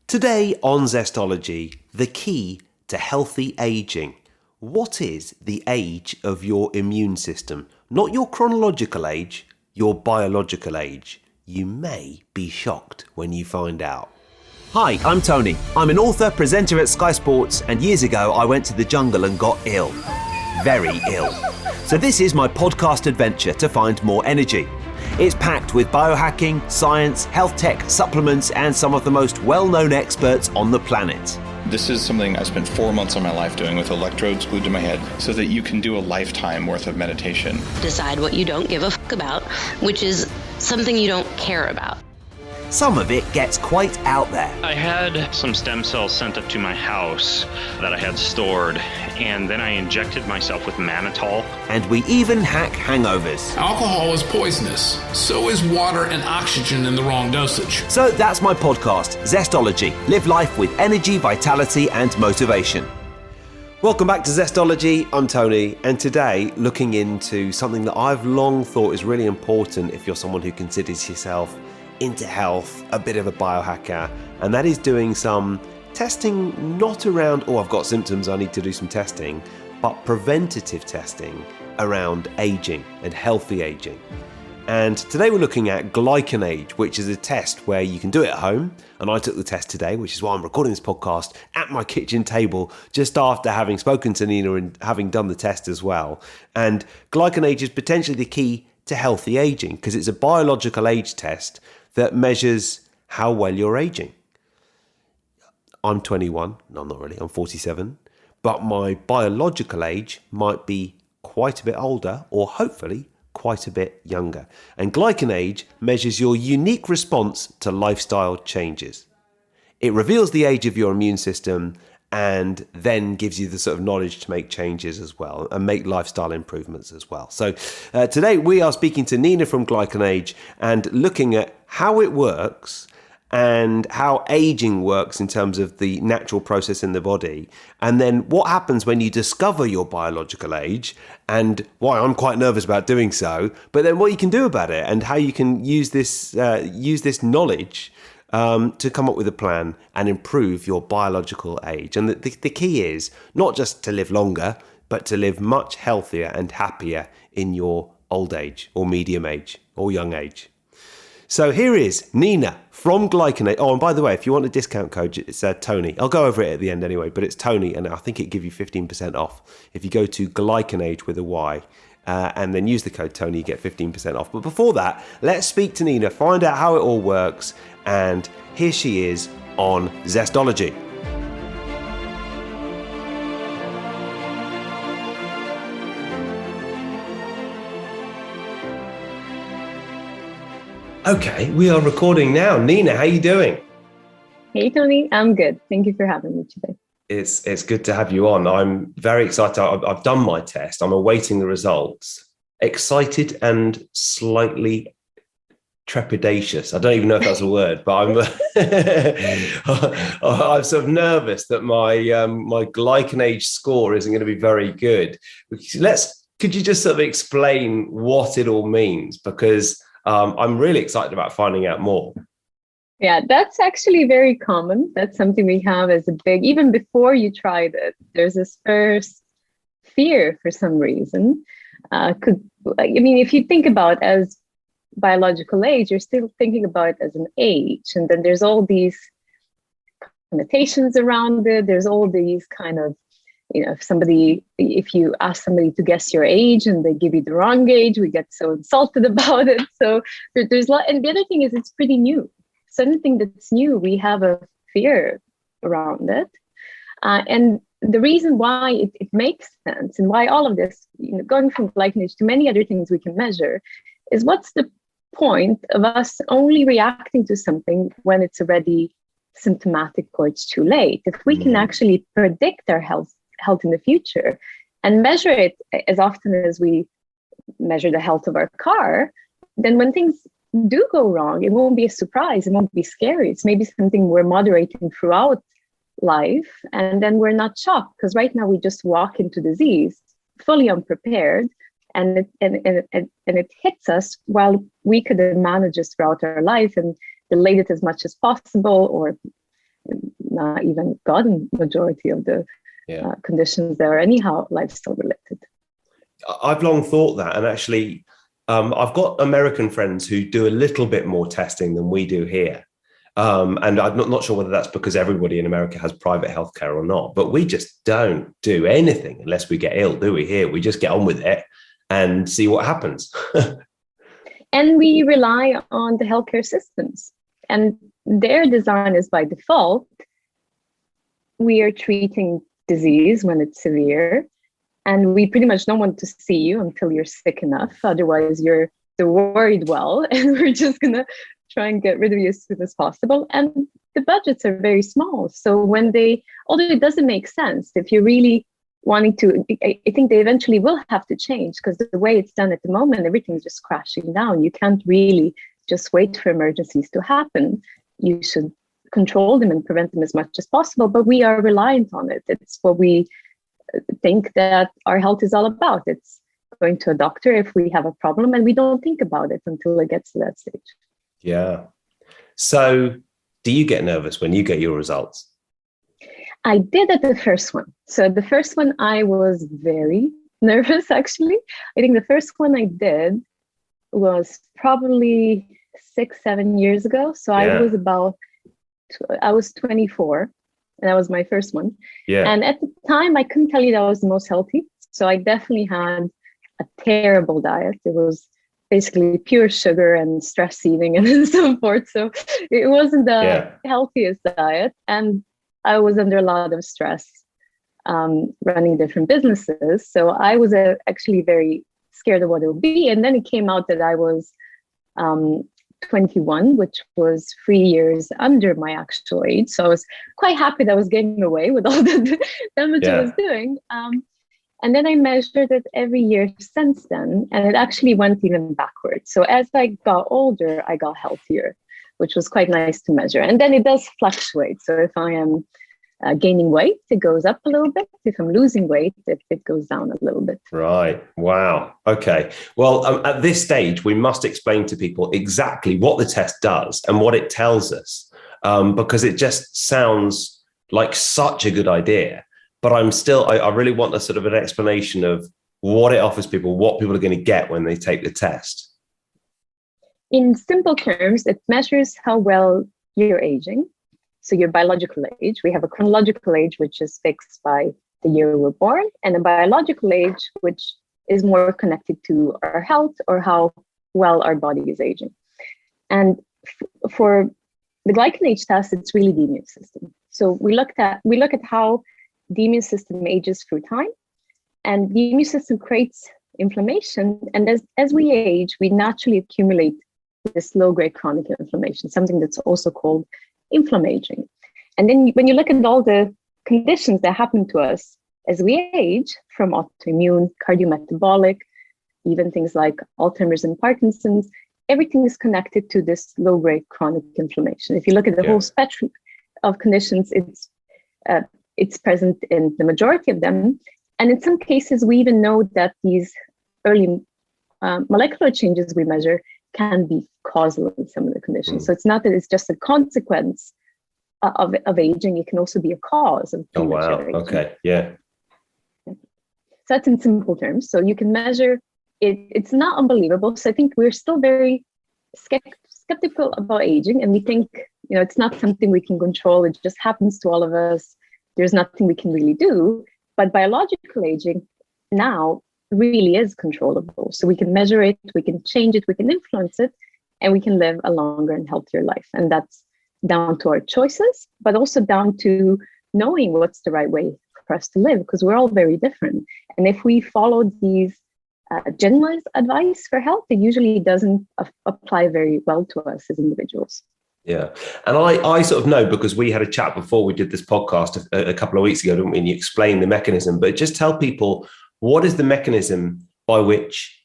Today on Zestology, the key to healthy aging. What is the age of your immune system? Not your chronological age, your biological age. You may be shocked when you find out. Hi, I'm Tony. I'm an author, presenter at Sky Sports, and years ago I went to the jungle and got ill. Very ill. So this is my podcast adventure to find more energy. It's packed with biohacking, science, health tech, supplements, and some of the most well-known experts on the planet. This is something I spent 4 months of my life doing with electrodes glued to my head so that you can do a lifetime worth of meditation. Decide what you don't give a fuck about, which is something you don't care about. Some of it gets quite out there. I had some stem cells sent up to my house that I had stored, and then I injected myself with mannitol. And we even hack hangovers. Alcohol is poisonous. So is water and oxygen in the wrong dosage. So that's my podcast, Zestology. Live life with energy, vitality, and motivation. Welcome back to Zestology. I'm Tony, and today looking into something that I've long thought is really important if you're someone who considers yourself into health, a bit of a biohacker, and that is doing some testing, not around, I've got symptoms, I need to do some testing, but preventative testing around aging and healthy aging. And today we're looking at Glycanage, which is a test where you can do it at home. And I took the test today, which is why I'm recording this podcast at my kitchen table, just after having spoken to Nina and having done the test as well. And Glycanage is potentially the key to healthy aging because it's a biological age test that measures how well you're aging. I'm 21. No, I'm not really. I'm 47. But my biological age might be quite a bit older, or hopefully quite a bit younger. And Glycanage measures your unique response to lifestyle changes. It reveals the age of your immune system and then gives you the sort of knowledge to make changes as well and make lifestyle improvements as well. So today we are speaking to Nina from Glycanage and looking at how it works and how aging works in terms of the natural process in the body, and then what happens when you discover your biological age and why I'm quite nervous about doing so, but then what you can do about it and how you can use this knowledge to come up with a plan and improve your biological age. And the key is not just to live longer, but to live much healthier and happier in your old age or medium age or young age. So here is Nina from Glycanage. Oh, and by the way, if you want a discount code, it's Tony. I'll go over it at the end anyway, but it's Tony, and I think it gives you 15% off. If you go to Glycanage with a Y, and then use the code Tony, you get 15% off. But before that, let's speak to Nina, find out how it all works, and here she is on Zestology. Okay, we are recording now. Nina, how are you doing? Hey, Tony. I'm good. Thank you for having me today. It's good to have you on. I'm very excited. I've done my test. I'm awaiting the results. Excited and slightly trepidatious. I don't even know if that's a word, but I'm sort of nervous that my Glycanage score isn't going to be very good. Could you just sort of explain what it all means? Because I'm really excited about finding out more. Yeah, that's actually very common. That's something we have as even before you tried it, there's this first fear for some reason. If you think about as biological age, you're still thinking about it as an age. And then there's all these connotations around it. There's all these kind of, if you ask somebody to guess your age and they give you the wrong age, we get so insulted about it. So there's a lot. And the other thing is it's pretty new. So anything that's new, we have a fear around it. And the reason why it makes sense and why all of this, going from Glycanage to many other things we can measure, is what's the point of us only reacting to something when it's already symptomatic or it's too late? If we can actually predict our health in the future and measure it as often as we measure the health of our car, then when things do go wrong, it won't be a surprise. It won't be scary. It's maybe something we're moderating throughout life, and then we're not shocked, because right now we just walk into disease fully unprepared, and it hits us while we could have managed it throughout our life and delayed it as much as possible, or not even gotten majority of the conditions that are anyhow lifestyle related. I've long thought that, and actually, I've got American friends who do a little bit more testing than we do here. And I'm not sure whether that's because everybody in America has private healthcare or not, but we just don't do anything unless we get ill, do we? Here, we just get on with it and see what happens. And we rely on the healthcare systems, and their design is by default. We are treating disease when it's severe, and we pretty much don't want to see you until you're sick enough. Otherwise, you're the worried well, and we're just going to try and get rid of you as soon as possible. And the budgets are very small. So although it doesn't make sense, if you're really wanting to, I think they eventually will have to change, because the way it's done at the moment, everything's just crashing down. You can't really just wait for emergencies to happen. You should control them and prevent them as much as possible, but we are reliant on it. It's what we think that our health is all about. It's going to a doctor if we have a problem, and we don't think about it until it gets to that stage. Yeah. So do you get nervous when you get your results? I did at the first one. So the first one, I was very nervous, actually. I think the first one I did was probably 6-7 years ago. So I was 24, and that was my first one. Yeah. And at the time, I couldn't tell you that I was the most healthy. So I definitely had a terrible diet. It was basically pure sugar and stress eating and so forth. So it wasn't the healthiest diet. And I was under a lot of stress running different businesses. So I was actually very scared of what it would be. And then it came out that I was 21, which was 3 years under my actual age. So I was quite happy that I was getting away with all the damage I was doing. And then I measured it every year since then, and it actually went even backwards. So as I got older, I got healthier, which was quite nice to measure. And then it does fluctuate. So if I am gaining weight, it goes up a little bit. If I'm losing weight, it goes down a little bit. Right. Wow. Okay. Well, at this stage, we must explain to people exactly what the test does and what it tells us, because it just sounds like such a good idea. But I really want a sort of an explanation of what it offers people, what people are going to get when they take the test. In simple terms, it measures how well you're aging. So your biological age, we have a chronological age, which is fixed by the year we were born, and a biological age, which is more connected to our health or how well our body is aging. And for the Glycanage test, it's really the immune system. So we look at how the immune system ages through time, and the immune system creates inflammation. And as we age, we naturally accumulate this low-grade chronic inflammation, something that's also called inflammaging. And then when you look at all the conditions that happen to us as we age, from autoimmune, cardiometabolic, even things like Alzheimer's and Parkinson's, everything is connected to this low-grade chronic inflammation. If you look at the whole spectrum of conditions, it's present in the majority of them. And in some cases, we even know that these early molecular changes we measure can be causal in some of the conditions. So it's not that it's just a consequence of aging, it can also be a cause of premature aging. Okay, yeah. So that's in simple terms. So you can measure it. It's not unbelievable. So I think we're still very skeptical about aging, and we think, it's not something we can control. It just happens to all of us. There's nothing we can really do. But biological aging now really is controllable. So we can measure it, we can change it, we can influence it, and we can live a longer and healthier life. And that's down to our choices, but also down to knowing what's the right way for us to live, because we're all very different. And if we follow these generalized advice for health, it usually doesn't apply very well to us as individuals. Yeah. And I sort of know, because we had a chat before we did this podcast a couple of weeks ago, didn't we? And you explained the mechanism, but just tell people, what is the mechanism by which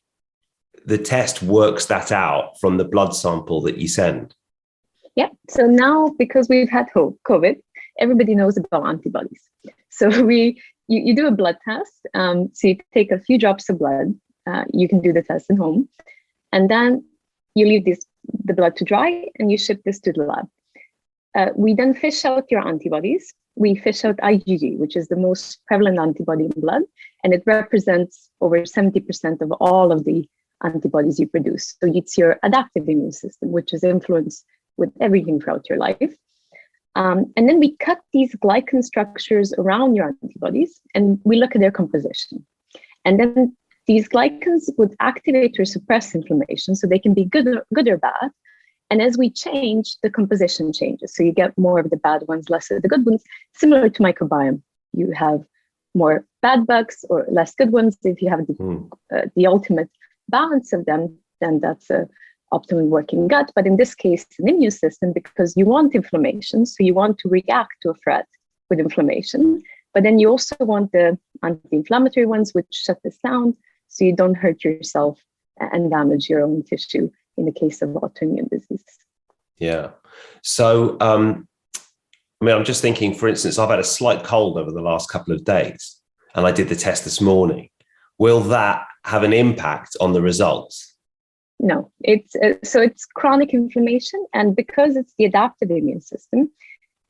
the test works that out from the blood sample that you send? Yeah. So now, because we've had COVID, everybody knows about antibodies. So you do a blood test. So you take a few drops of blood. You can do the test at home, and then you leave the blood to dry, and you ship this to the lab. we then fish out your antibodies. We fish out IgG, which is the most prevalent antibody in blood, and it represents over 70% of all of the antibodies you produce. So it's your adaptive immune system, which is influenced with everything throughout your life. And then we cut these glycan structures around your antibodies, and we look at their composition. And then these glycans would activate or suppress inflammation, so they can be good or bad. And as we change, the composition changes. So you get more of the bad ones, less of the good ones, similar to microbiome. You have more bad bugs or less good ones. If you have the ultimate balance of them, then that's a optimally working gut. But in this case, an immune system, because you want inflammation. So you want to react to a threat with inflammation. But then you also want the anti-inflammatory ones, which shut this down so you don't hurt yourself and damage your own tissue in the case of autoimmune disease. Yeah. So, I'm just thinking, for instance, I've had a slight cold over the last couple of days, and I did the test this morning. Will that have an impact on the results? No, it's chronic inflammation, and because it's the adaptive immune system,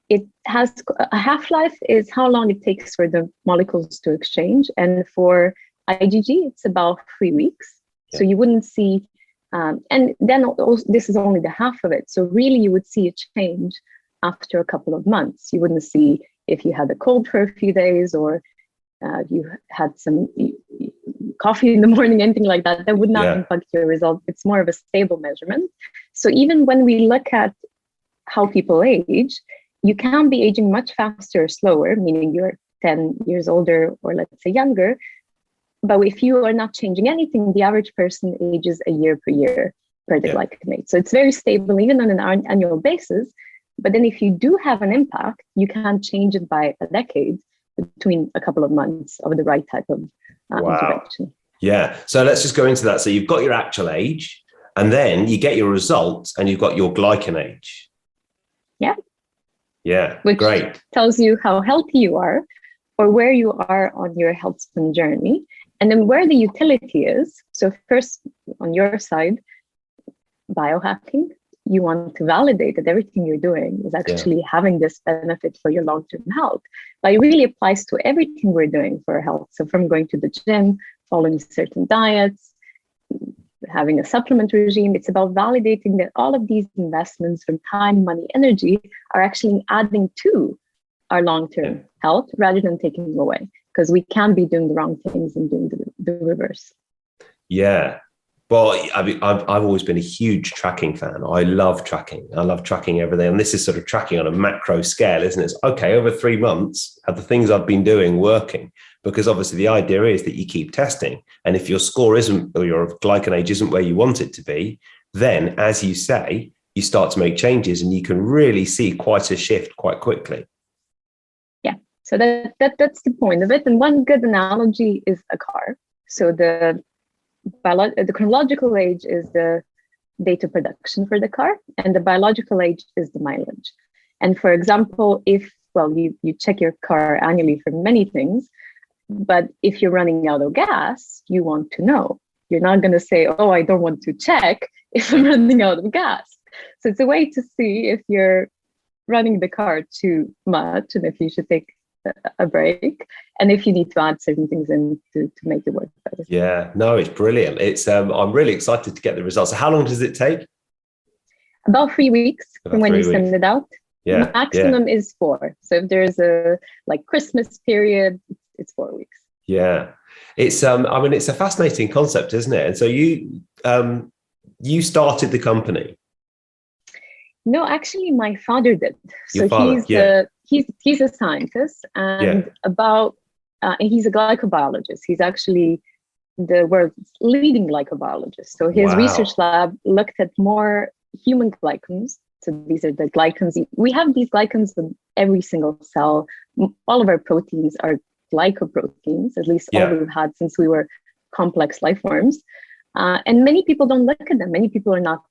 it has a half-life is how long it takes for the molecules to exchange, and for IgG, it's about 3 weeks. Yeah. So you wouldn't see, and then also, this is only the half of it. So really, you would see a change after a couple of months. You wouldn't see if you had a cold for a few days or you had some coffee in the morning, anything like that. That would not impact your result. It's more of a stable measurement. So even when we look at how people age, you can be aging much faster or slower, meaning you're 10 years older or let's say younger. But if you are not changing anything, the average person ages a year per year per the glycanate. So it's very stable, even on an annual basis. But then if you do have an impact, you can change it by a decade between a couple of months of the right type of intervention. Yeah. So let's just go into that. So you've got your actual age, and then you get your results, and you've got your glycanage. Yeah. Yeah. Which great. Tells you how healthy you are or where you are on your health span journey, and then where the utility is. So first, on your side, biohacking. You want to validate that everything you're doing is actually having this benefit for your long-term health. But it really applies to everything we're doing for our health. So from going to the gym, following certain diets, having a supplement regime, it's about validating that all of these investments from time, money, energy are actually adding to our long-term health rather than taking away, because we can be doing the wrong things and doing the reverse. Yeah. Well, I've always been a huge tracking fan. I love tracking. I love tracking everything. And this is sort of tracking on a macro scale, isn't it? It's okay, over 3 months, have the things I've been doing working? Because obviously the idea is that you keep testing. And if your score isn't, or your glycanage isn't where you want it to be, then, as you say, you start to make changes and you can really see quite a shift quite quickly. Yeah, so that's the point of it. And one good analogy is a car. So the chronological age is the date of production for the car, and the biological age is the mileage. And for example, if, you check your car annually for many things, but if you're running out of gas, you want to know. You're not going to say, oh, I don't want to check if I'm running out of gas. So it's a way to see if you're running the car too much and if you should take a break, and if you need to add certain things in to make it work better. Yeah, no, it's brilliant. It's I'm really excited to get the results. So how long does it take? About 3 weeks from when you send it out. Yeah, maximum is 4. So if there's a Christmas period, it's 4 weeks. Yeah, it's it's a fascinating concept, isn't it? And so you started the company. No, actually, my father did. So he's a scientist, and and he's a glycobiologist. He's actually the world's leading glycobiologist. So his research lab looked at more human glycans. So these are the glycans. We have these glycans in every single cell. All of our proteins are glycoproteins, at least all we've had since we were complex life forms. And many people don't look at them. Many people are not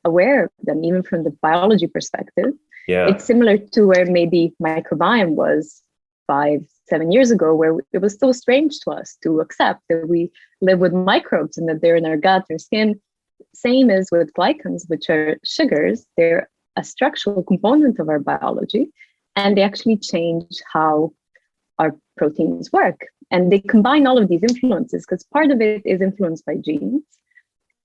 aware of them, even from the biology perspective. Yeah. It's similar to where maybe microbiome was 5-7 years ago, where it was still strange to us to accept that we live with microbes and that they're in our gut or skin. Same as with glycans, which are sugars. They're a structural component of our biology, and they actually change how our proteins work. And they combine all of these influences because part of it is influenced by genes,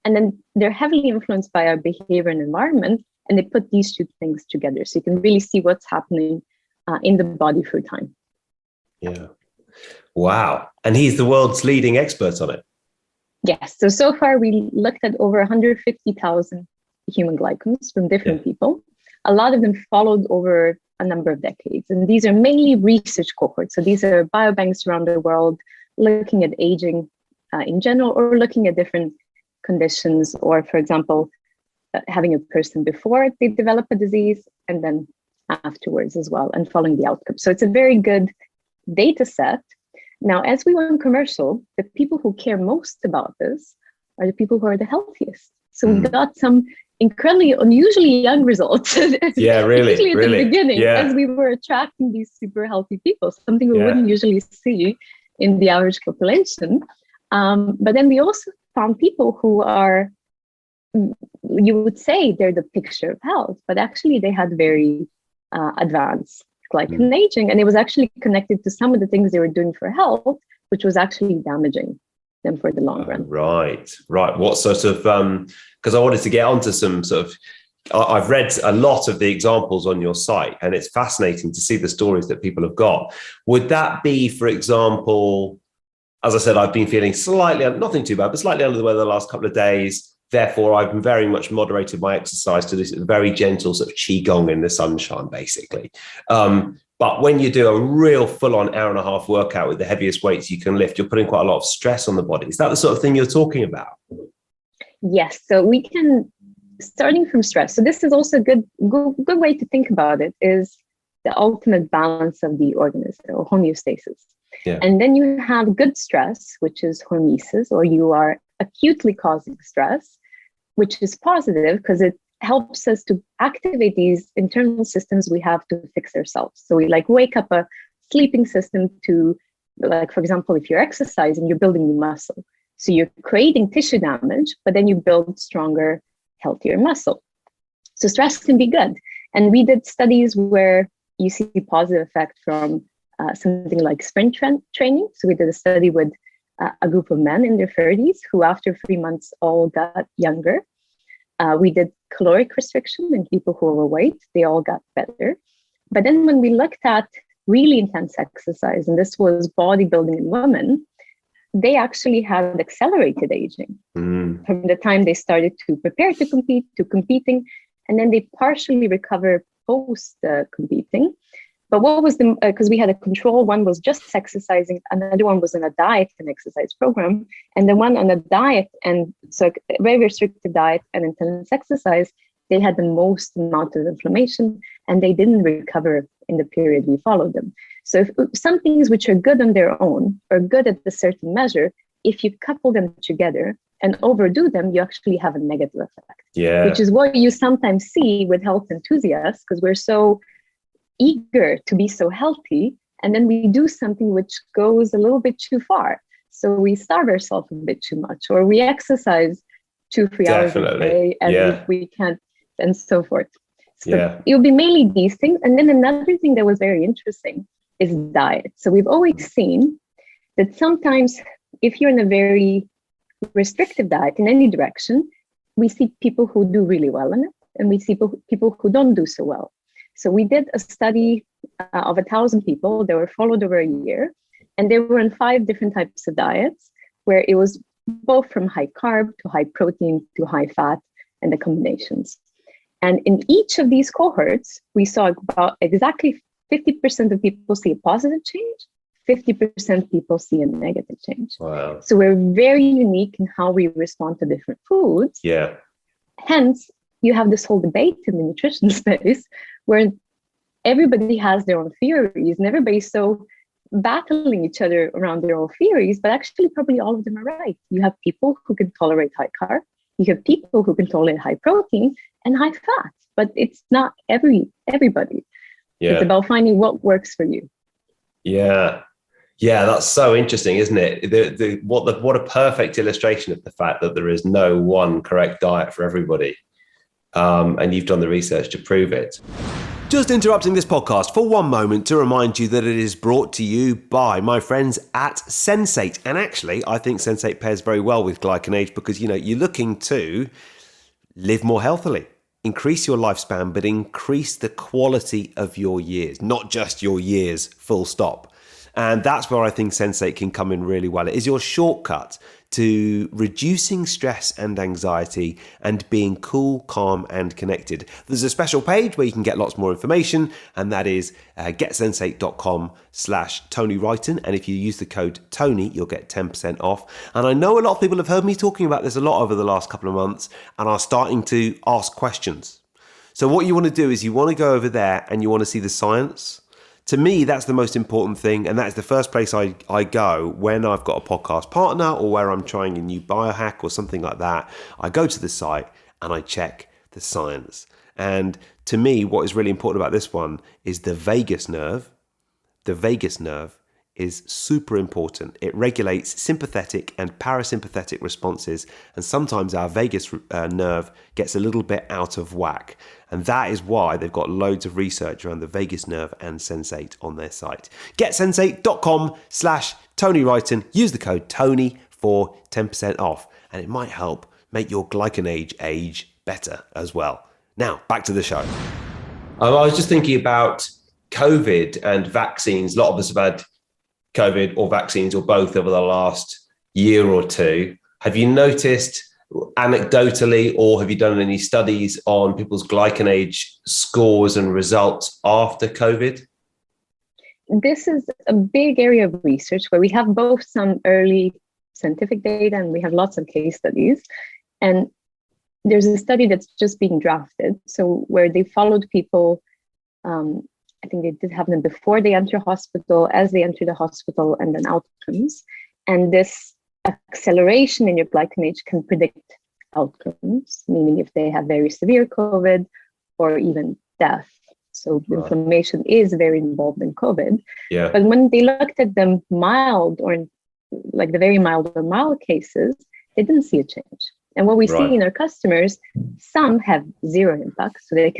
and then they're heavily influenced by our behavior and environment, and they put these two things together. So you can really see what's happening in the body through time. Yeah. Wow. And he's the world's leading expert on it. Yes. So far, we looked at over 150,000 human glycans from different people. A lot of them followed over a number of decades. And these are mainly research cohorts. So these are biobanks around the world looking at aging in general, or looking at different conditions, or, for example, having a person before they develop a disease and then afterwards as well, and following the outcome. So it's a very good data set. Now, as we went commercial, the people who care most about this are the people who are the healthiest. So we got some incredibly unusually young results. Yeah, really, Particularly at the beginning, as we were attracting these super healthy people, something we wouldn't usually see in the average population. But then we also found people who are, you would say they're the picture of health, but actually they had very advanced glycanaging, and it was actually connected to some of the things they were doing for health, which was actually damaging them for the long run. Right. What sort of, because I wanted to get onto some sort of, I've read a lot of the examples on your site, and it's fascinating to see the stories that people have got. Would that be, for example, as I said, I've been feeling slightly, nothing too bad, but slightly under the weather the last couple of days. Therefore, I've very much moderated my exercise to this very gentle sort of qigong in the sunshine, basically. But when you do a real full-on hour-and-a-half workout with the heaviest weights you can lift, you're putting quite a lot of stress on the body. Is that the sort of thing you're talking about? Yes. So we can, starting from stress. So this is also a good way to think about it, is the ultimate balance of the organism, or homeostasis. Yeah. And then you have good stress, which is hormesis, or you are acutely causing stress, which is positive because it helps us to activate these internal systems we have to fix ourselves. So we wake up a sleeping system to, for example, if you're exercising, you're building new muscle. So you're creating tissue damage, but then you build stronger, healthier muscle. So stress can be good. And we did studies where you see positive effect from something like sprint training. So we did a study with a group of men in their 30s who after 3 months all got younger. We did caloric restriction in people who were overweight. They all got better. But then when we looked at really intense exercise, and this was bodybuilding in women, they actually had accelerated aging from the time they started to prepare to compete to competing. And then they partially recover post competing. But what was because we had a control, one was just exercising, another one was on a diet and exercise program. And the one on a diet, and so a very restricted diet and intense exercise, they had the most amount of inflammation and they didn't recover in the period we followed them. So if some things which are good on their own or good at a certain measure, if you couple them together and overdo them, you actually have a negative effect. Yeah. Which is what you sometimes see with health enthusiasts, because we're so eager to be so healthy, and then we do something which goes a little bit too far. So we starve ourselves a bit too much, or we exercise 2-3 hours a day, and we can't, and so forth. So it will be mainly these things. And then another thing that was very interesting is diet. So we've always seen that sometimes if you're in a very restrictive diet in any direction, we see people who do really well in it, and we see people who don't do so well. So we did a study of 1,000 people. They were followed over a year, and they were on 5 different types of diets, where it was both from high carb to high protein to high fat and the combinations. And in each of these cohorts, we saw about exactly 50% of people see a positive change, 50% people see a negative change. Wow. So we're very unique in how we respond to different foods. Yeah. Hence, you have this whole debate in the nutrition space where everybody has their own theories and everybody's so battling each other around their own theories, but actually probably all of them are right. You have people who can tolerate high carb, you have people who can tolerate high protein and high fat, but it's not everybody. Yeah. It's about finding what works for you. Yeah. Yeah, that's so interesting, isn't it? What a perfect illustration of the fact that there is no one correct diet for everybody. and you've done the research to prove it. Just interrupting this podcast for one moment to remind you that it is brought to you by my friends at Sensate. And actually, I think Sensate pairs very well with Glycanage because, you know, you're looking to live more healthily, increase your lifespan, but increase the quality of your years, not just your years, full stop. And that's where I think Sensate can come in really well. It is your shortcut to reducing stress and anxiety and being cool, calm, and connected. There's a special page where you can get lots more information, and that is getsensate.com/Tony Wrighton. And if you use the code Tony, you'll get 10% off. And I know a lot of people have heard me talking about this a lot over the last couple of months and are starting to ask questions. So what you want to do is you want to go over there and you want to see the science. To me, that's the most important thing, and that's the first place I go when I've got a podcast partner or where I'm trying a new biohack or something like that. I go to the site and I check the science. And to me, what is really important about this one is the vagus nerve. The vagus nerve is super important. It regulates sympathetic and parasympathetic responses, and sometimes our vagus nerve gets a little bit out of whack. And that is why they've got loads of research around the vagus nerve and Sensate on their site. Getsensate.com/Tony Wrighton. Use the code Tony for 10% off, and it might help make your Glycanage age better as well. Now, back to the show. I was just thinking about COVID and vaccines. A lot of us have had COVID or vaccines or both over the last year or two. Have you noticed anecdotally, or have you done any studies on people's Glycanage scores and results after COVID? This is a big area of research where we have both some early scientific data and we have lots of case studies. And there's a study that's just being drafted. So where they followed people, I think they did have them before they enter hospital, as they enter the hospital, and then outcomes. And this acceleration in your Glycanage can predict outcomes, meaning if they have very severe COVID or even death. So the inflammation is very involved in COVID. Yeah. But when they looked at the mild or like the very mild or mild cases, they didn't see a change. And what we see in our customers, some have zero impact. So they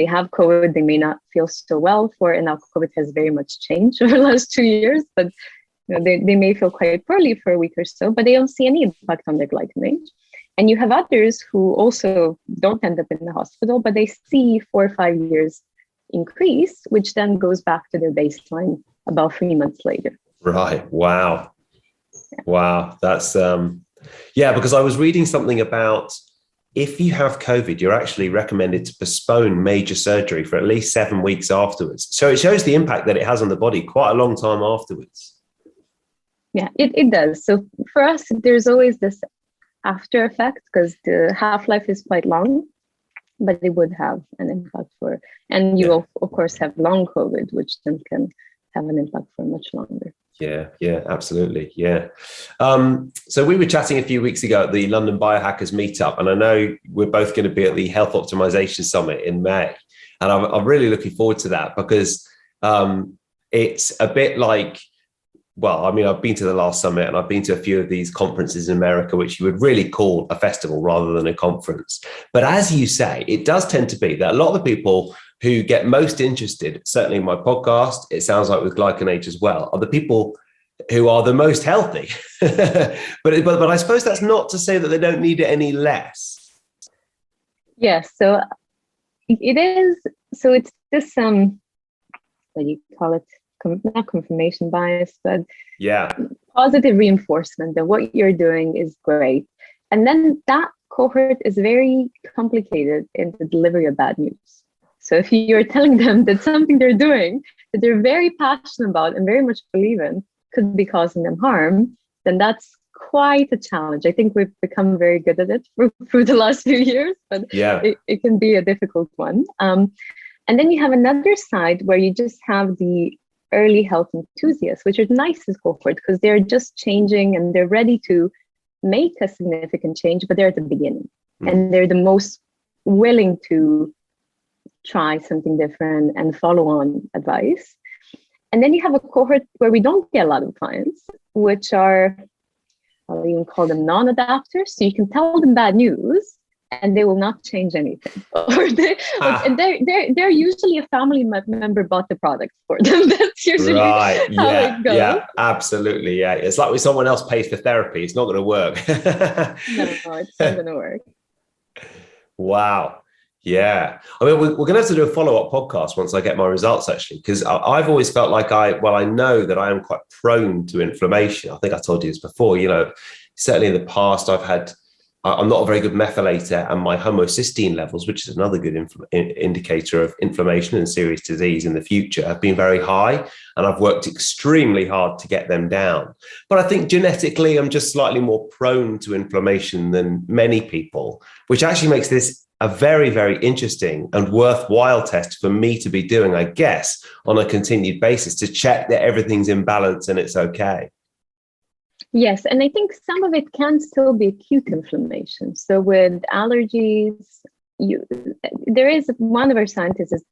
have COVID, they may not feel so well for it. And now COVID has very much changed over the last 2 years, but you know, they may feel quite poorly for a week or so, but they don't see any impact on their Glycanage. And you have others who also don't end up in the hospital, but they see 4 or 5 years increase, which then goes back to their baseline about 3 months later. Right. Wow. Yeah. Wow. That's, because I was reading something about if you have COVID, you're actually recommended to postpone major surgery for at least 7 weeks afterwards. So it shows the impact that it has on the body quite a long time afterwards. Yeah, it does. So for us, there's always this after effect because the half-life is quite long, but it would have an impact and you will, of course, have long COVID, which then can have an impact for much longer. Yeah, absolutely. Yeah. So we were chatting a few weeks ago at the London Biohackers Meetup, and I know we're both going to be at the Health Optimisation Summit in May. And I'm really looking forward to that because it's a bit like, well, I mean, I've been to the last summit and I've been to a few of these conferences in America, which you would really call a festival rather than a conference. But as you say, it does tend to be that a lot of the people who get most interested, certainly in my podcast, it sounds like with Glycanage as well, are the people who are the most healthy. but I suppose that's not to say that they don't need it any less. Yes, so it is. So it's this, what do you call it? Not confirmation bias, but positive reinforcement that what you're doing is great. And then that cohort is very complicated in the delivery of bad news. So if you're telling them that something they're doing that they're very passionate about and very much believe in could be causing them harm, then that's quite a challenge. I think we've become very good at it through the last few years, but it can be a difficult one. And then you have another side where you just have the early health enthusiasts, which are the nicest cohort because they're just changing and they're ready to make a significant change, but they're at the beginning and they're the most willing to try something different and follow on advice. And then you have a cohort where we don't get a lot of clients, which are, I'll even call them non-adapters. So you can tell them bad news and they will not change anything. And they're usually a family member bought the product for them. That's usually how it goes. Yeah, absolutely. Yeah, it's like when someone else pays for therapy, it's not going to work. No, it's not going to work. Wow. Yeah. I mean, we're going to have to do a follow-up podcast once I get my results, actually, because I've always felt like I know that I am quite prone to inflammation. I think I told you this before, certainly in the past, I'm not a very good methylator, and my homocysteine levels, which is another good indicator of inflammation and serious disease in the future, have been very high, and I've worked extremely hard to get them down. But I think genetically, I'm just slightly more prone to inflammation than many people, which actually makes this a very, very interesting and worthwhile test for me to be doing, I guess, on a continued basis to check that everything's in balance and it's okay. Yes, and I think some of it can still be acute inflammation. So with allergies, there is one of our scientists is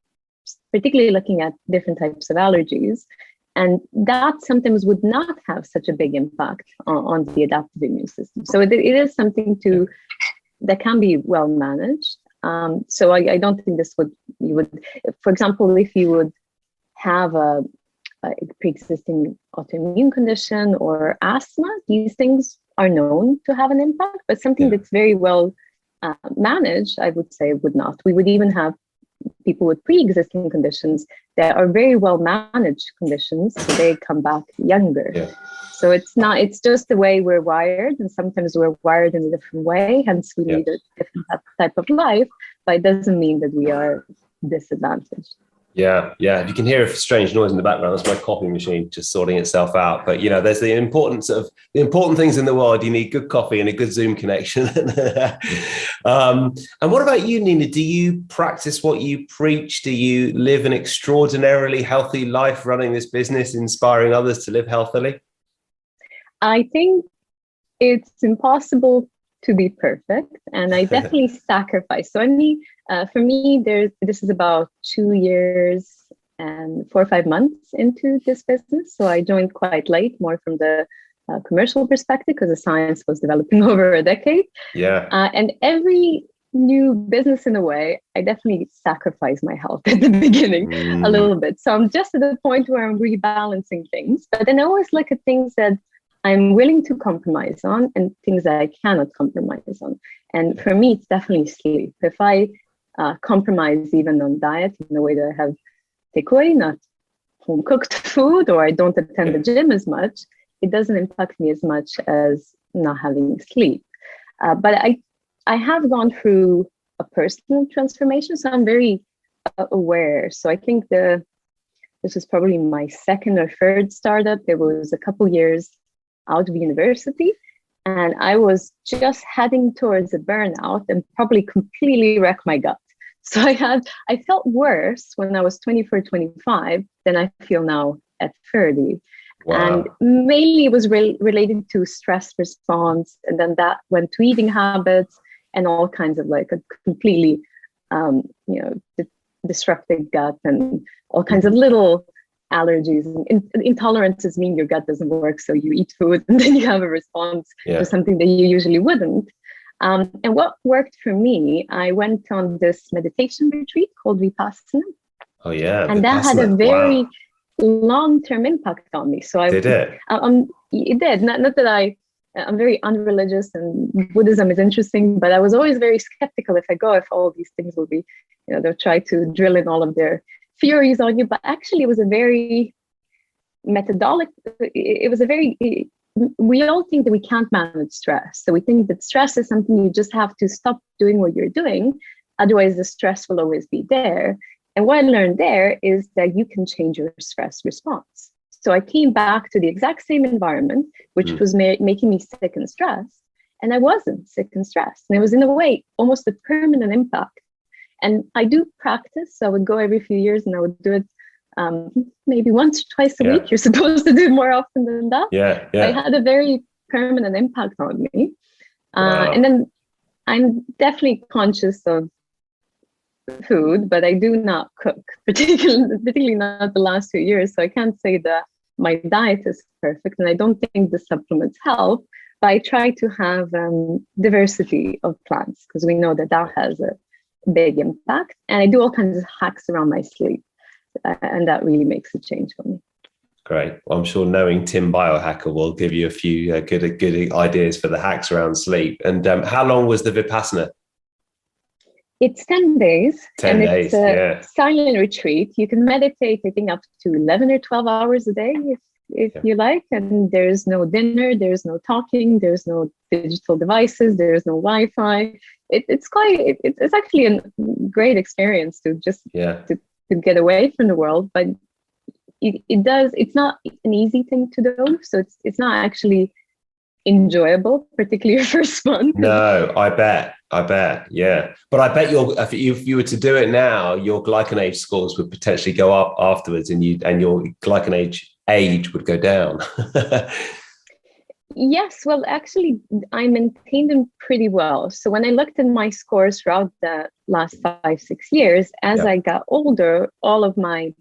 particularly looking at different types of allergies, and that sometimes would not have such a big impact on the adaptive immune system. So it is something that can be well managed. So I don't think you would, for example, if you would have a pre-existing autoimmune condition or asthma, these things are known to have an impact, but something that's very well managed, I would say, would not. We would even have people with pre-existing conditions that are very well managed conditions, so they come back younger. Yeah. So it's just the way we're wired, and sometimes we're wired in a different way, hence we need a different type of life, but it doesn't mean that we are disadvantaged. Yeah. If you can hear a strange noise in the background, that's my coffee machine just sorting itself out. But there's the important things in the world. You need good coffee and a good Zoom connection. And what about you, Nina? Do you practice what you preach? Do you live an extraordinarily healthy life running this business, inspiring others to live healthily? I think it's impossible to be perfect, and I definitely sacrifice. So for me, this is about 2 years and 4 or 5 months into this business. So I joined quite late, more from the commercial perspective, because the science was developing over a decade. Yeah. And every new business, in a way, I definitely sacrifice my health at the beginning a little bit. So I'm just at the point where I'm rebalancing things, but then I always look at things that I'm willing to compromise on and things that I cannot compromise on. And for me, it's definitely sleep. If I compromise even on diet in the way that I have takeaway, not home cooked food, or I don't attend the gym as much, it doesn't impact me as much as not having sleep. But I have gone through a personal transformation, so I'm very aware. So I think this was probably my second or third startup. There was a couple years out of university, and I was just heading towards a burnout and probably completely wrecked my gut. So I felt worse when I was 24, 25 than I feel now at 30. Wow. And mainly it was related to stress response, and then that went to eating habits and all kinds of like a completely disrupted gut and all kinds of little allergies and intolerances mean your gut doesn't work, so you eat food and then you have a response to something that you usually wouldn't. And what worked for me, I went on this meditation retreat called Vipassana. Oh yeah, and that had a very long-term impact on me. So it did. Not that I'm very unreligious and Buddhism is interesting, but I was always very skeptical if all these things will be, they'll try to drill in all of their theories on you, but actually it was a very we all think that we can't manage stress. So we think that stress is something you just have to stop doing what you're doing. Otherwise the stress will always be there. And what I learned there is that you can change your stress response. So I came back to the exact same environment, which was making me sick and stressed. And I wasn't sick and stressed. And it was in a way almost a permanent impact. And I do practice. So I would go every few years and I would do it maybe once or twice a week. You're supposed to do it more often than that. Yeah. It had a very permanent impact on me. And then I'm definitely conscious of food, but I do not cook, particularly not the last 2 years. So I can't say that my diet is perfect. And I don't think the supplements help. I try to have diversity of plants because we know that that has a big impact. And I do all kinds of hacks around my sleep. And that really makes a change for me. Great. Well, I'm sure knowing Tim Biohacker will give you a few good ideas for the hacks around sleep. And how long was the Vipassana? It's 10 days. 10 and days, it's a silent retreat. You can meditate, I think, up to 11 or 12 hours a day if you like. And there's no dinner, there's no talking, there's no digital devices, there's no Wi-Fi. It's actually a great experience to just to get away from the world. But it's not an easy thing to do. So it's not actually enjoyable, particularly your first month. No, I bet. Yeah. But I bet if you were to do it now, your glycanage scores would potentially go up afterwards and your glycanage age would go down. Yes, well, actually, I maintained them pretty well. So when I looked at my scores throughout the last 5-6 years, as I got older, all of my,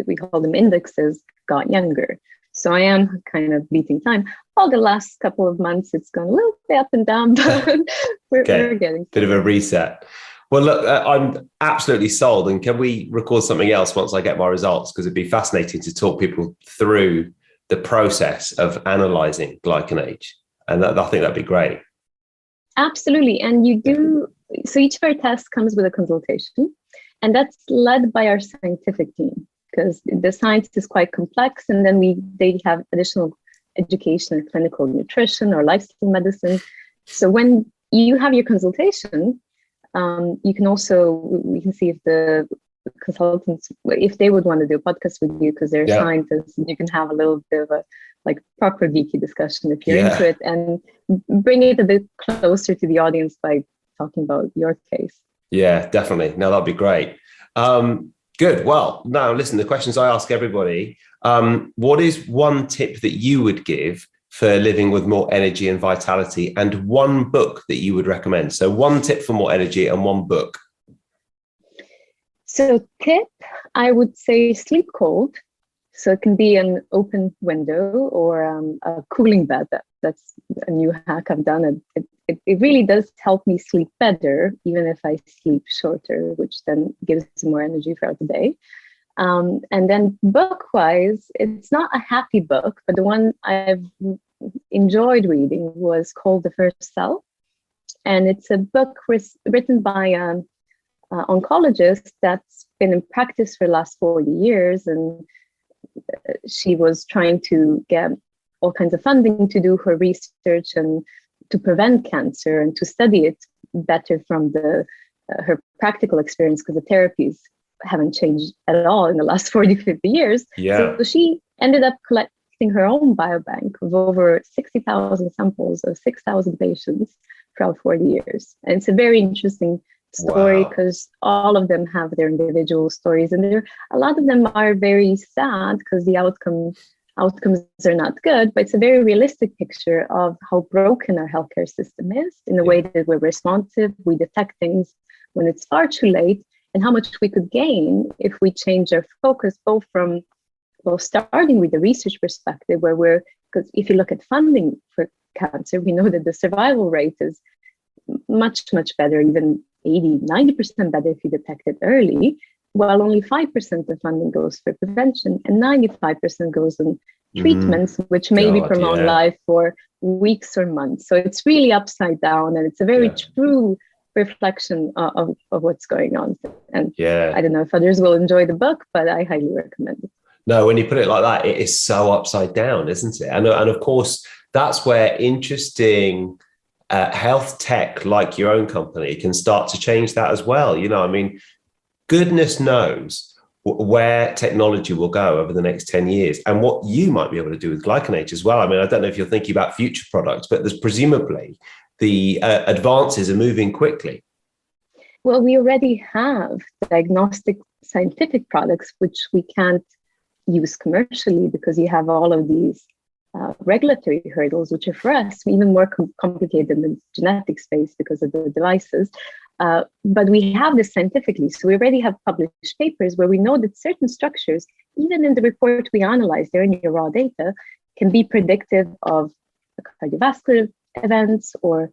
we call them indexes, got younger. So I am kind of beating time. All the last couple of months, it's gone a little bit up and down, but we're getting bit of a reset. Well, look, I'm absolutely sold. And can we record something else once I get my results? Because it'd be fascinating to talk people through the process of analyzing glycanage. And I think that'd be great. Absolutely. And you do, so each of our tests comes with a consultation, and that's led by our scientific team, because the science is quite complex. And then they have additional education in clinical nutrition or lifestyle medicine. So when you have your consultation, you can we can see if the consultants, if they would want to do a podcast with you, because they're scientists, you can have a little bit of a proper geeky discussion if you're into it, and bring it a bit closer to the audience by talking about your case. Yeah, definitely. No, that'd be great. Good. Well, now listen, the questions I ask everybody, what is one tip that you would give for living with more energy and vitality, and one book that you would recommend? So one tip for more energy and one book. So tip, I would say sleep cold. So it can be an open window or a cooling bed. That's a new hack I've done. It really does help me sleep better, even if I sleep shorter, which then gives more energy throughout the day. And then book-wise, it's not a happy book, but the one I've enjoyed reading was called The First Cell. And it's a book written by an oncologist that's been in practice for the last 40 years. And she was trying to get all kinds of funding to do her research and to prevent cancer and to study it better from her practical experience, because the therapies haven't changed at all in the last 40, 50 years. Yeah. So she ended up collecting her own biobank of over 60,000 samples of 6,000 patients throughout 40 years. And it's a very interesting story, because all of them have their individual stories, and a lot of them are very sad because the outcomes are not good, but it's a very realistic picture of how broken our healthcare system is, in the way that we're responsive, we detect things when it's far too late, and how much we could gain if we change our focus, both starting with the research perspective, because if you look at funding for cancer, we know that the survival rate is much, much better, even 80-90% better if you detect it early, while only 5% of funding goes for prevention and 95% goes on treatments, which maybe prolong life for weeks or months. So it's really upside down, and it's a very true reflection of what's going on. And I don't know if others will enjoy the book, but I highly recommend it. No, when you put it like that, it is so upside down, isn't it? And of course, that's where interesting health tech like your own company can start to change that as well. You know, I mean, goodness knows where technology will go over the next 10 years and what you might be able to do with Glycanage as well. I mean, I don't know if you're thinking about future products, but there's presumably the advances are moving quickly. Well, we already have diagnostic scientific products, which we can't use commercially because you have all of these regulatory hurdles, which are for us even more complicated than the genetic space because of the devices. But we have this scientifically. So we already have published papers where we know that certain structures, even in the report we analyze, they're in your raw data, can be predictive of cardiovascular events or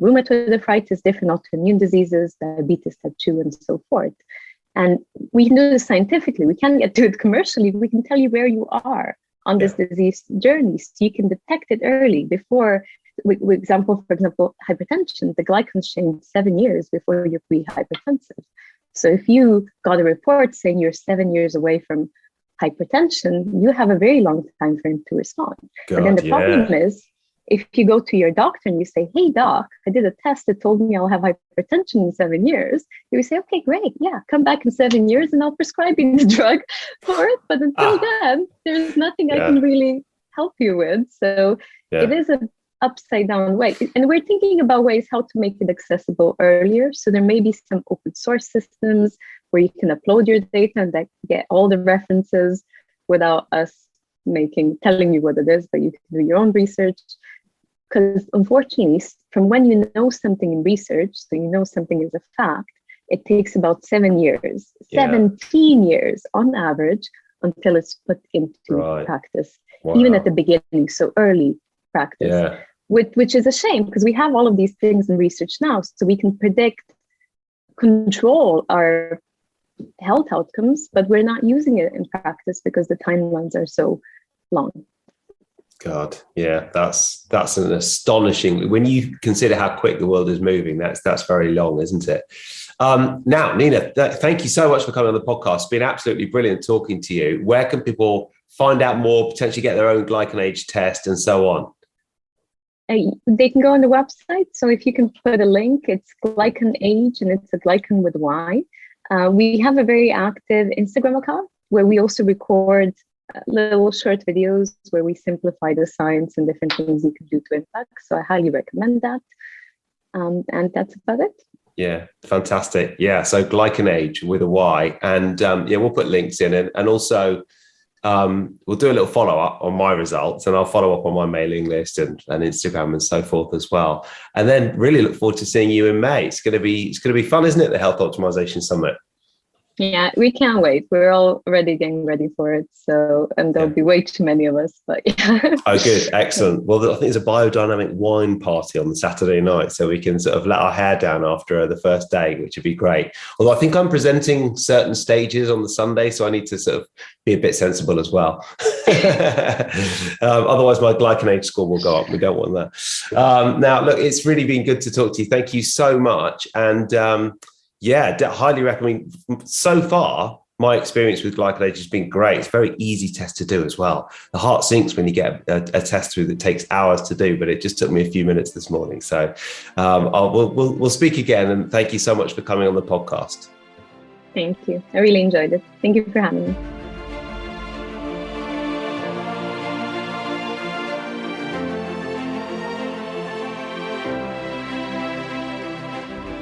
rheumatoid arthritis, different autoimmune diseases, diabetes type 2, and so forth. And we can do this scientifically. We can't get to it commercially. We can tell you where you are on this disease journey, so you can detect it early before. For example, hypertension, the glycans change 7 years before you're pre-hypertensive. So if you got a report saying you're 7 years away from hypertension, you have a very long time frame to respond. But then the problem is, if you go to your doctor and you say, hey, doc, I did a test that told me I'll have hypertension in 7 years, you say, okay, great. Yeah, come back in 7 years and I'll prescribe you the drug for it. But until then, there's nothing I can really help you with. So it is an upside down way. And we're thinking about ways how to make it accessible earlier. So there may be some open source systems where you can upload your data and get all the references without us telling you what it is, but you can do your own research. Because unfortunately, from when you know something in research, so you know something is a fact, it takes about 7 years, 17 years on average until it's put into practice, even at the beginning, so early practice, which is a shame because we have all of these things in research now, so we can control our health outcomes, but we're not using it in practice because the timelines are so long. God, that's an astonishing. When you consider how quick the world is moving, that's very long, isn't it? Now, Nina, thank you so much for coming on the podcast. It's been absolutely brilliant talking to you. Where can people find out more, potentially get their own Glycanage test and so on? They can go on the website. So if you can put a link, it's Glycanage, and it's a glycan with Y. We have a very active Instagram account where we also record little short videos where we simplify the science and different things you can do to impact. So I highly recommend that. And that's about it. Yeah, fantastic. Yeah, so Glycanage with a Y. And we'll put links in. And also, we'll do a little follow-up on my results, and I'll follow up on my mailing list and Instagram and so forth as well. And then really look forward to seeing you in May. It's going to be fun, isn't it? The Health Optimization Summit. Yeah, we can't wait. We're all already getting ready for it. So, and there'll be way too many of us, but Oh, good. Excellent. Well, I think there's a biodynamic wine party on the Saturday night, so we can sort of let our hair down after the first day, which would be great. Although I think I'm presenting certain stages on the Sunday, so I need to sort of be a bit sensible as well. Otherwise, my Glycanage score will go up. We don't want that. Now, look, it's really been good to talk to you. Thank you so much. And highly recommend. So far, my experience with Glycanage has been great. It's a very easy test to do as well. The heart sinks when you get a test through that takes hours to do, but it just took me a few minutes this morning. So we'll speak again, and thank you so much for coming on the podcast. Thank you. I really enjoyed it. Thank you for having me.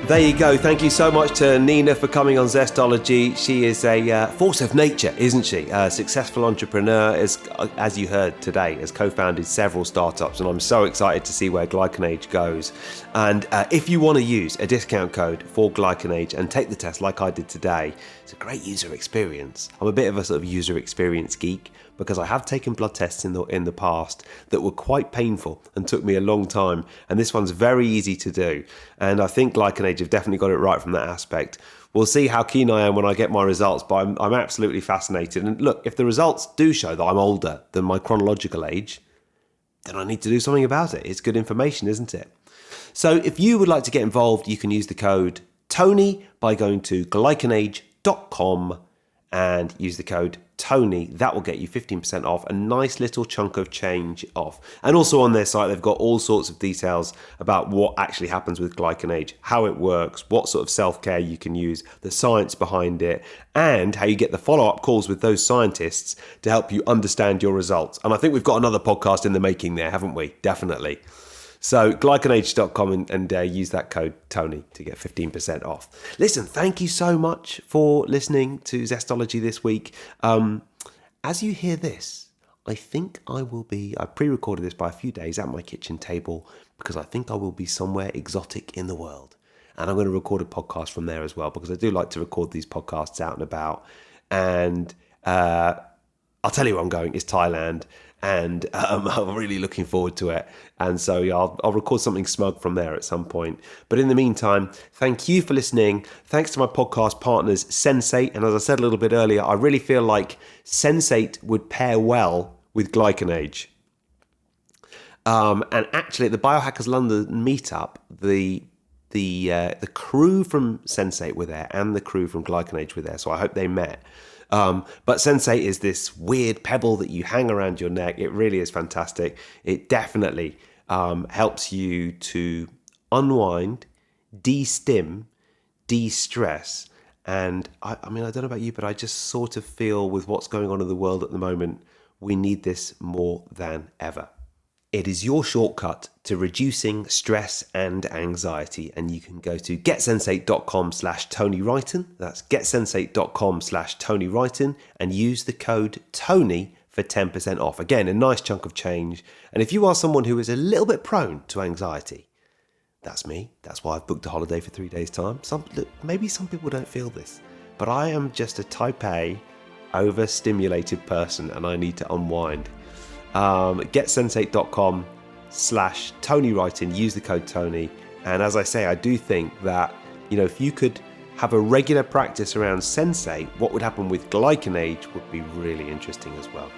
There you go. Thank you so much to Nina for coming on Zestology. She is a force of nature, isn't she? A successful entrepreneur, as you heard today, has co-founded several startups, and I'm so excited to see where Glycanage goes. And if you want to use a discount code for Glycanage and take the test like I did today, it's a great user experience. I'm a bit of a sort of user experience geek, because I have taken blood tests in the past that were quite painful and took me a long time. And this one's very easy to do. And I think Glycanage have definitely got it right from that aspect. We'll see how keen I am when I get my results, but I'm absolutely fascinated. And look, if the results do show that I'm older than my chronological age, then I need to do something about it. It's good information, isn't it? So if you would like to get involved, you can use the code Tony by going to glycanage.com and use the code Tony. That will get you 15% off, a nice little chunk of change off. And also on their site, they've got all sorts of details about what actually happens with Glycanage, how it works, what sort of self-care you can use, the science behind it, and how you get the follow-up calls with those scientists to help you understand your results. And I think we've got another podcast in the making there, haven't we? Definitely. So glycanage.com and use that code Tony to get 15% off. Listen, thank you so much for listening to Zestology this week. As you hear this, I think I pre-recorded this by a few days at my kitchen table because I think I will be somewhere exotic in the world. And I'm going to record a podcast from there as well, because I do like to record these podcasts out and about. And I'll tell you where I'm going. It's Thailand. And I'm really looking forward to it. And so yeah, I'll record something smug from there at some point. But in the meantime, thank you for listening. Thanks to my podcast partners, Sensate. And as I said a little bit earlier, I really feel like Sensate would pair well with Glycanage. And actually, at the Biohackers London meetup, the crew from Sensate were there and the crew from Glycanage were there. So I hope they met. But Sensate is this weird pebble that you hang around your neck. It really is fantastic. It definitely helps you to unwind, de-stim, de-stress. And I mean, I don't know about you, but I just sort of feel with what's going on in the world at the moment, we need this more than ever. It is your shortcut to reducing stress and anxiety. And you can go to getsensate.com/Tony Wrighton. That's getsensate.com/Tony Wrighton and use the code Tony for 10% off. Again, a nice chunk of change. And if you are someone who is a little bit prone to anxiety, that's me. That's why I've booked a holiday for 3 days' time. Maybe some people don't feel this, but I am just a type A, overstimulated person and I need to unwind. Getsensate.com/Tony Wrighton, use the code Tony. And as I say, I do think that, if you could have a regular practice around Sensate, what would happen with Glycanage would be really interesting as well.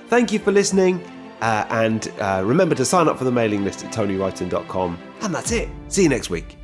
Thank you for listening. And remember to sign up for the mailing list at tonywrighton.com. And that's it. See you next week.